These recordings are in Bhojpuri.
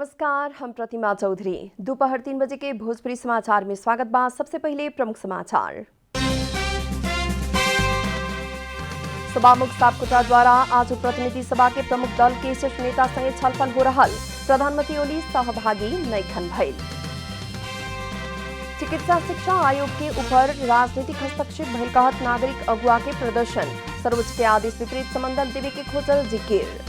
नमस्कार, हम प्रतिमा चौधरी। दोपहर 3 बजे के भोजपुरी समाचार में स्वागत बा। सबसे पहले प्रमुख समाचार। सभामुख सापकोटा द्वारा आज प्रतिनिधि सभा के प्रमुख दल के शीर्ष नेता संगे छलफल हो रहल। प्रधानमंत्री ओली सहभागी नैखन भइल। चिकित्सा शिक्षा आयोग के ऊपर राजनीतिक हस्तक्षेप भइल कहत नागरिक अगुवा के प्रदर्शन। सर्वोच्च के आदेश विपरीत समंदल देवे के खोजल जिकिर।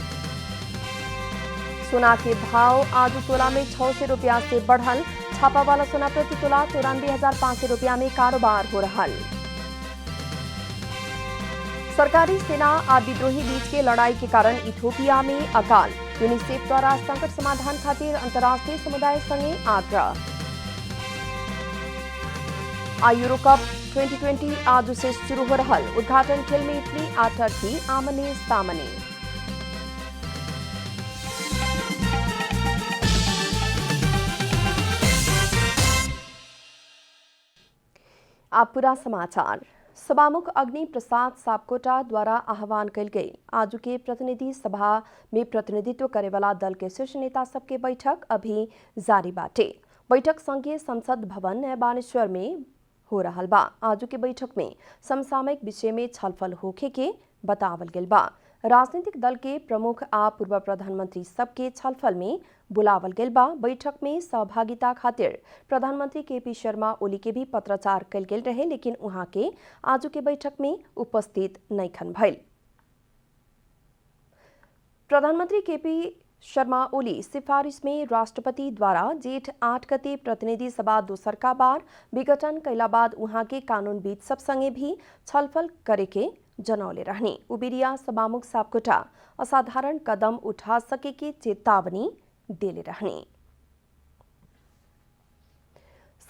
सोना के भाव आज तोला में 600 रुपया से बढ़ल। छापा वाला सोना प्रति तोला 94,500 रुपया में कारोबार हो रहा। सरकारी सेना और विद्रोही बीच के लड़ाई के कारण इथियोपिया में अकाल। यूनिसेफ द्वारा संकट समाधान खातिर अंतर्राष्ट्रीय समुदाय संगे आग्रह। यूरो कप 2020 आज से शुरू हो रहा। उद्घाटन खेल में इटली और टर्की आमने सामने। आप पूरा समाचार। सभामुख अग्नि प्रसाद सापकोटा द्वारा आह्वान कल गई आज के प्रतिनिधि सभा में प्रतिनिधित्व करे वाला दल के शीर्ष नेता सबके बैठक अभी जारी बाटे। बैठक संघीय संसद भवन नया बानेश्वर में हो रहा बा। आज के बैठक में समसामयिक विषय में छलफल होखे के बतावल गेल बा। राजनीतिक दल के प्रमुख आ पूर्व प्रधानमंत्री सबके छलफल में बुलावल गेल बा। बैठक में सहभागिता खातिर प्रधानमंत्री केपी शर्मा ओली के भी पत्राचार कल गेल रहे, लेकिन उहाँ के आज के बैठक में उपस्थित नैखन भइल। प्रधानमंत्री केपी शर्मा ओली सिफारिश में राष्ट्रपति द्वारा जेठ 8 गते प्रतिनिधि सभा दोसरका बार विघटन कैला बाद उहाँ के कानूनविद सब संगे भी छलफल करे के जनौले रहने। उबिरिया सभामुख सापकोटा असाधारण कदम उठा सके के चेतावनी देले रहने।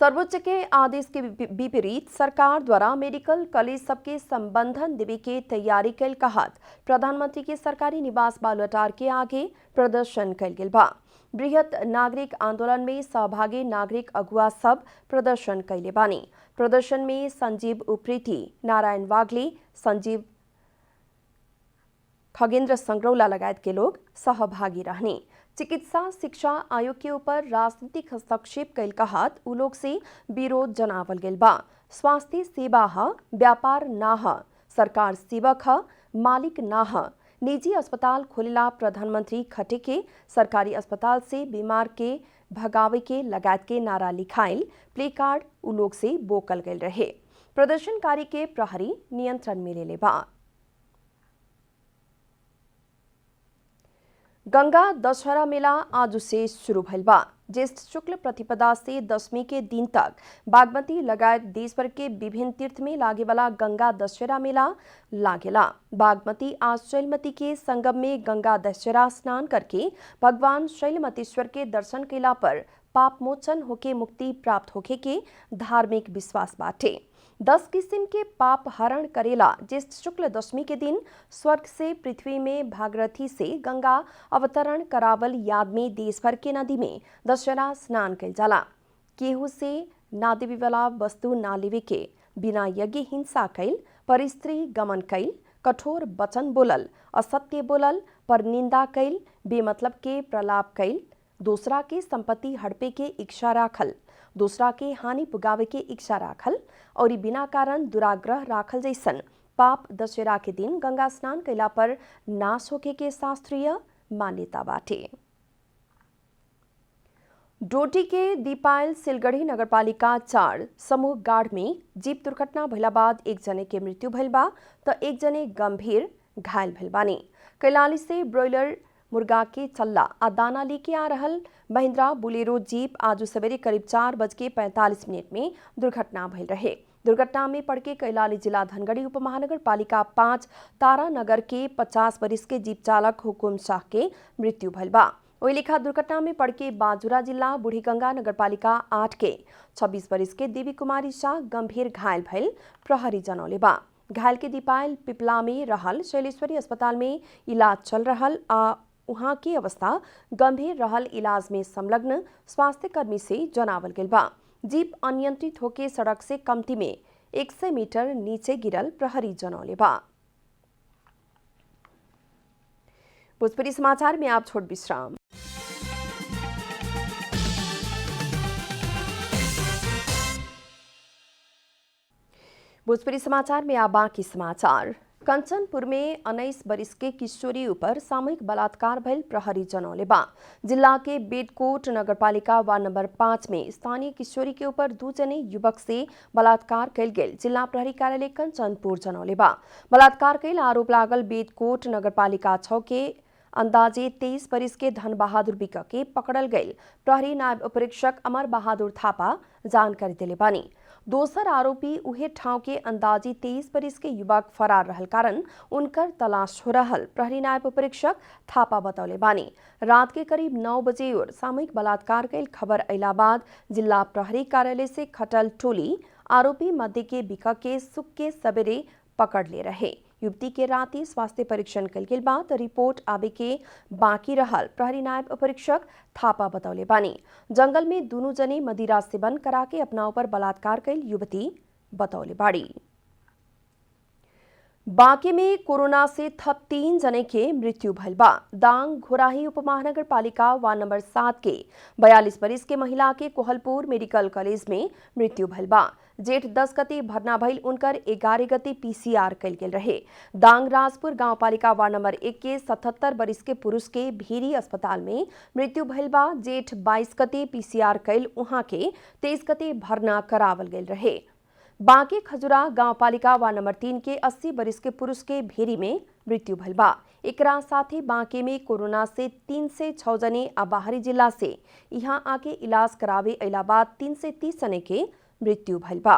सर्वोच्च के आदेश के विपरीत सरकार द्वारा मेडिकल कॉलेज सबके संबंधन देवे के तैयारी कैल कहत प्रधानमंत्री के सरकारी निवास बालुआटार के आगे प्रदर्शन कैल गेल बा। बृहत नागरिक आंदोलन में सहभागी नागरिक अगुवा सब प्रदर्शन कैले बानी। प्रदर्शन में संजीव उप्रेती, नारायण वाग्ले, संजीव खगेन्द्र संग्रौला लगायत के लोग सहभागी रहने। चिकित्सा शिक्षा आयोग के ऊपर राजनीतिक हस्तक्षेप कैल कहत उ लोग से विरोध जनावल गेल बा। स्वास्थ्य सेवा ह, व्यापार ना ह, सरकार सेवक ह, मालिक ना ह। निजी अस्पताल खोलेला प्रधानमंत्री खटे के, सरकारी अस्पताल से बीमार के भगावे के लगायत के नारा लिखाइल प्ले कार्ड उ लोग से बोकल गेल रहे। प्रदर्शनकारी के प्रहरी नियंत्रण में लेले बा। गंगा दशहरा मेला आज से शुरू भइल बा। ज्येष्ठ शुक्ल प्रतिपदा से दशमी के दिन तक बागमती लगायत देश भर के विभिन्न तीर्थ में लागे वाला गंगा दशहरा मेला लागेला। बागमती आज शैलमती के संगम में गंगा दशहरा स्नान करके भगवान शैलमतीश्वर के दर्शन कैला पर पाप मोचन होके मुक्ति प्राप्त होके के धार्मिक विश्वास बाटे। 10 किस्म के पाप हरण करेला ज्येष्ठ शुक्ल दशमी के दिन स्वर्ग से पृथ्वी में भागीरथी से गंगा अवतरण करावल याद में देश भर के नदी में दशहरा स्नान कैल जाला। केहू से ना देवे वाला वस्तु ना लेवे के, बिना यज्ञ हिंसा कैल, पर स्त्री गमन कैल, कठोर वचन बोलल, असत्य बोलल, पर निंदा कैल, बेमतलब के प्रलाप कैल, दूसरा के संपत्ति हड़पे के इच्छा राखल, दूसरा के हानि पुगावे के इच्छा राखल और बिना कारण दुराग्रह राखल जैसन पाप दशहरा के दिन गंगा स्नान कैला पर नाश होके के शास्त्रीय मान्यता बाटे। डोटी के दीपायल सिलगढ़ी नगरपालिका 4 समूह गाढ़ में जीप दुर्घटना भइला बाद एक जने के मृत्यु भइल बा त एक जने गंभीर घायल भइल बानी। कैलाली से ब्रॉयलर मुर्गा के चल्ला आ दाना लेके आ रहल महिंद्रा बुलेरो जीप आज सवेरे करीब 4:45 में दुर्घटना भइल रहे। दुर्घटना में पड़के कैलाली जिला धनगढ़ी उप महानगर पालिका 5 तारानगर के 50 वर्ष के जीप चालक हुकुम शाह के मृत्यु भइल बा। वही लेखा दुर्घटना में पड़के बाजुरा जिला बूढ़ीगंगा नगर पालिका 8 के 26 वर्ष के देवी कुमारी शाह गंभीर घायल भइल प्रहरी जनौले बा। घायल के दीपायल पिपला में रहल शैलेश्वरी अस्पताल में इलाज चल रहल आ उहाँ की अवस्था गंभीर रहल इलाज में संलग्न स्वास्थ्य कर्मी से जनावल गेल बा। जीप अनियंत्रित होके सड़क से कमती में 100 मीटर नीचे गिरल प्रहरी जनौले बा। भोजपुरी समाचार में आप छोट विश्राम। भोजपुरी समाचार में अब बाकी समाचार। कंचनपुर में 19 बरिस के किशोरी ऊपर सामूहिक बलात्कार भइल प्रहरी जनौले बा। जिला के बेडकोट नगरपालिका वार्ड नंबर 5 में स्थानीय किशोरी के ऊपर 2 जने युवक से बलात्कार कैल गेल जिला प्रहरी कार्यालय कंचनपुर जनौले बा। बलात्कार कैल आरोप लागल बेडकोट नगरपालिका 6 के अंदाजे 23 बरिस के धन बहादुर बिक के पकड़ल गई प्रहरी नायब उपरीक्षक अमर बहादुर थापा जानकारी दिले बानी। दोसर आरोपी उहे ठाव के अंदाजी 23 बरिस के युवक फरार रहल कारण उनकर तलाश हो रहल प्रहरी नायब उपरीक्षक थापा बतौले बानी। रात के करीब 9 बजे और सामूहिक बलात्कार कैल खबर अइला बाद जिला प्रहरी कार्यालय से खटल टोली आरोपी मध्य के बिका के सुख के सबेरे पकड़ ले रहे। युवती के राती स्वास्थ्य परीक्षण कल गेल बाद रिपोर्ट आबे के बाकी रहल प्रहरी नायब उपरीक्षक थापा बतौले बानी। जंगल में दोनों जने मदिरा सेवन करा के अपना ऊपर बलात्कार कैल युवती बतौले बाड़ी। बांके में कोरोना से थप 3 जने के मृत्यु भइल बा। दांग घोराही उपमहानगर पालिका वार्ड नंबर 7 के 42 बरिस के महिला के कोहलपुर मेडिकल कॉलेज में मृत्यु भइल बा। जेठ 10 गते भरना भइल उनकर 11 गते पीसीआर कैल गेल रहे। दांग राजपुर गांव पालिका वार्ड नंबर 1 के 77 बरिस के पुरुष के भीरी अस्पताल में मृत्यु भइल बा। जेठ 22 गते पीसीआर कैल उहाँ के 23 गते भरना करावल गेल रहे। बांके खजुरा गांव पालिका वार्ड नंबर 3 के 80 बरिस के पुरुष के भेरी में मृत्यु भइल बा। एकरा साथे बांके में कोरोना से 3 से 6 जने आ बाहरी जिला से यहाँ आके इलाज करावे अइला बाद 3 से 30 जने के मृत्यु भइल बा।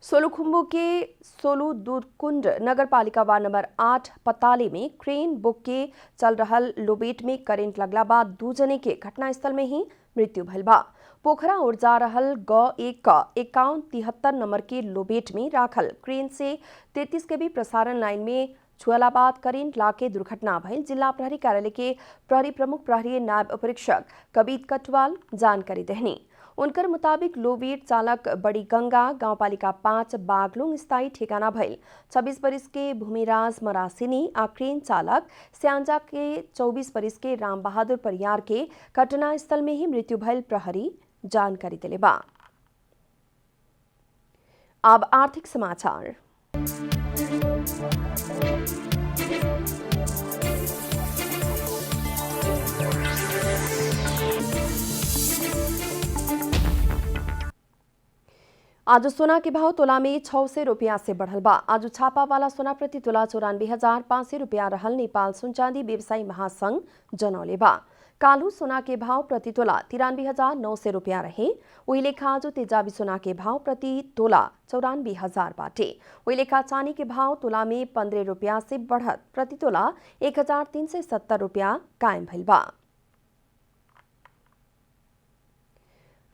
सोलुखुम्बु के सोलु दूधकुंड नगर पालिका वार्ड नंबर 8 पताले में क्रेन बुक के चल रहल लोबेट में करंट लगला बाद 2 जने के घटनास्थल में ही मृत्यु भइल बा। पोखरा ओर जा रहल ग1 का 5173 नंबर के लोबेट में राखल क्रेन से 33 के भी प्रसारण लाइन में छुअला बाद करंट लाके दुर्घटना भइल जिला प्रहरी कार्यालय के प्रहरी प्रमुख प्रहरी नायब उपरीक्षक कबीर कटवाल जानकारी देहनी। उनकर मुताबिक लोबेट चालक बड़ी गंगा गांव पालिका 5 बागलुंग स्थायी ठिकाना भइल 26 बरिस के भूमिराज मरासिनी आ क्रेन चालक स्यांजा के 24 बरिस के राम बहादुर परियार के घटनास्थल में ही मृत्यु भइल प्रहरी जानकारी दिले बा। अब आर्थिक समाचार। आज सोना के भाव तोला में 600 रुपया से बढ़ल बा। आज छापा वाला सोना प्रति तोला 94,500 रुपया रहल नेपाल सुन चांदी व्यवसायी महासंघ जनौले बा। कालू सोना के भाव प्रति तोला 93,900 रुपया रहे। वही लेखा आज तेजाबी सोना के भाव प्रति तोला 94,000 बाटे। वही लेखा चांदी के भाव तोला में 15 रुपया से बढ़त प्रति तोला 1,370 रुपया कायम भइल बा।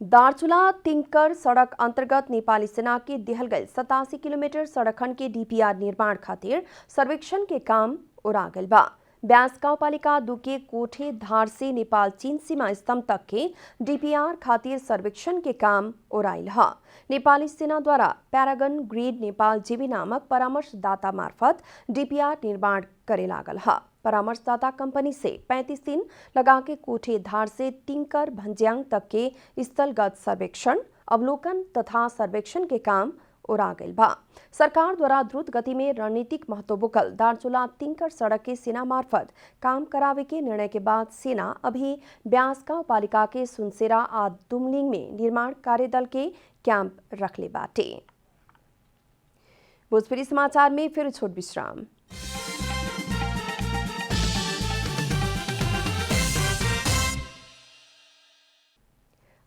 दार्चुला तिंकर सड़क अंतर्गत नेपाली सेना के दिहल गई 87 किलोमीटर सड़क खंड के डीपीआर निर्माण खातिर सर्वेक्षण के काम उड़ा गल बा। ब्यास गांव पालिका 2 के कोठे धार से नेपाल चीन सीमा स्तंभ तक के डीपीआर खातिर सर्वेक्षण के काम उड़ाइल ह। नेपाली सेना द्वारा पैरागन ग्रीड नेपाल जीवी नामक परामर्शदाता मार्फत डीपीआर निर्माण करे लागल ह। परामर्शदाता कंपनी से 35 दिन लगा के कोठे धार से तिंकर भंज्यांग तक के स्थलगत सर्वेक्षण अवलोकन तथा सर्वेक्षण के काम उड़ा गई बा। सरकार द्वारा द्रुत गति में रणनीतिक महत्व बोकल दार्चुला तिंकर सड़क के सेना मार्फत काम करावे के निर्णय के बाद सेना अभी ब्यास गांव पालिका के सुनसेरा आ दुमलिंग में निर्माण कार्यदल के कैंप रखले बाटे। भोजपुरी समाचार में फिर छोट विश्राम।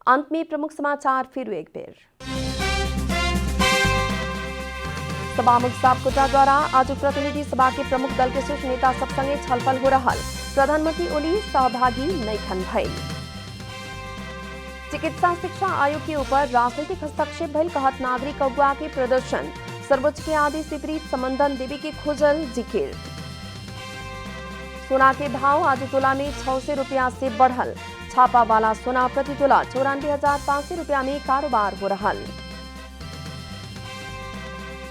अंत में प्रमुख समाचार फिर एक बेर। सभामुख सापकोटा द्वारा आज प्रतिनिधि सभा के प्रमुख दल के शीर्ष नेता सब संगे छलफल हो रहल। प्रधानमंत्री ओली सहभागी नैखन भइल। चिकित्सा शिक्षा आयोग के ऊपर राजनीतिक हस्तक्षेप भइल कहत नागरिक अगुवा के प्रदर्शन। सर्वोच्च के आदेश विपरीत समंदन देवी के खोजल जिकिर। सोना के भाव आज तोला में 600 रुपया से बढ़ल। छापा वाला सोना प्रति तोला 94,500 रुपया में कारोबार हो रहा।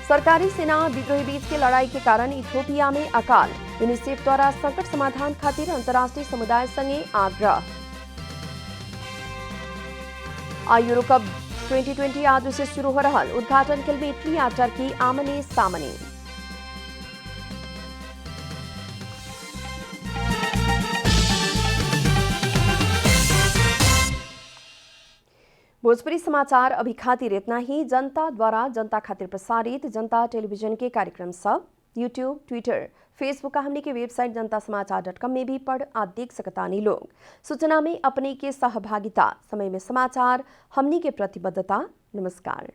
सरकारी सेना विद्रोही बीच के लड़ाई के कारण इथियोपिया में अकाल। यूनिसेफ द्वारा संकट समाधान खातिर अंतर्राष्ट्रीय समुदाय संगे आग्रह। यूरो कप 2020 आज से शुरू हो रहा उद्घाटन खेल में इटली आ टर्की आमने सामने। भोजपुरी समाचार अभी खातिर इतना ही। जनता द्वारा जनता खातिर प्रसारित जनता टेलीविजन के कार्यक्रम सब यूट्यूब, ट्विटर, फेसबुक का हमने के वेबसाइट जनतासमाचार.com में भी पढ़ आ देख सकता नहीं। लोग सूचना में अपने के सहभागिता, समय में समाचार, हमनी के प्रतिबद्धता। नमस्कार।